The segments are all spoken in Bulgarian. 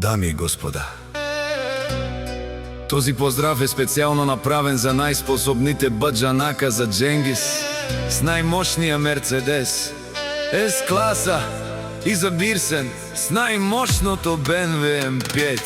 Дами и господа, този поздрав е специално направен за най-способните баджанака за Дженгис с най-мощния Мерцедес С-класа и за Бирсен с най-мощното BMW M5.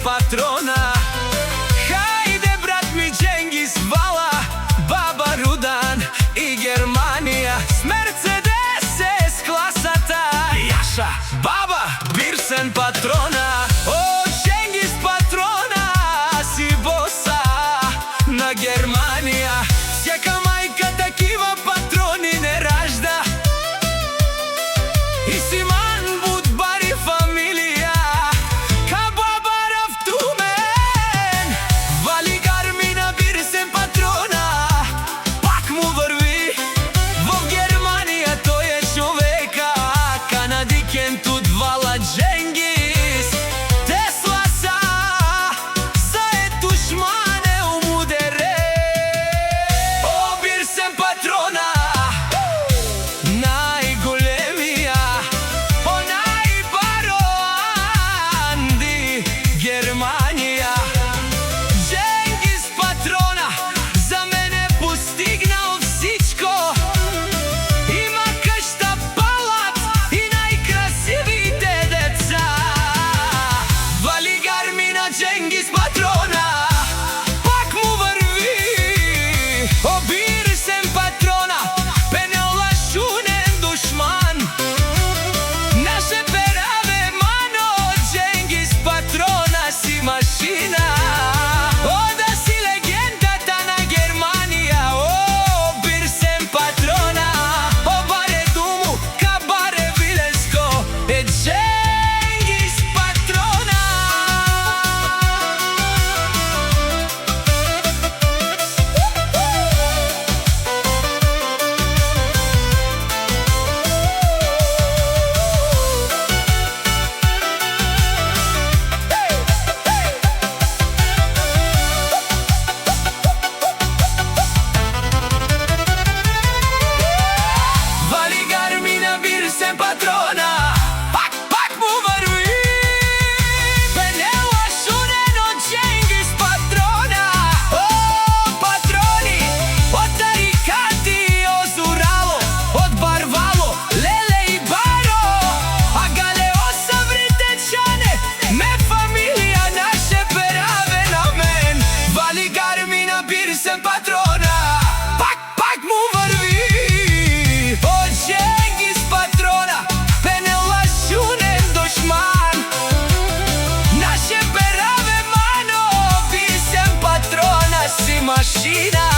Патрона, хајде брат ми Дженгис, вала, баба Рудан и Германија с Мерцедес С-класата. Јаша, баба, Бирсен патрона, о Дженгис патрона, си боса на Германија. Сека мајка такива патрони не ражда и си ман будбари фамилија. Дженгис, Тесла са, заето шмане умудере. О, Бирсен патрона, најголемија, о најбаро Анди, Германија. Дженгис патрона, за мене постигнал всичко. Има къща, палат и најкрасивите деца. Дженгис патрона, пак му върви. О, Бирсен патрона, пенела шунен душман. Наше пераве мано, Дженгис патрона си машина. О, да си легендата на Германија. О, Бирсен патрона, о баре думу, ка баре вилеско е Дженгис патрона. Бирсен патрона, пак му върви. Пенела шунен от Дженгис патрона. О, патрони, от Тарикати и Озурало, от Барвало, Леле и Баро. А Галео са вритечане, ме фамилија наше пераве на мен. Валигар ми на Бирсен патрона, пак му върви. О, Дженгис патрона, пенела шунен душман. Наше пераве мано, Бирсен патрона си машина.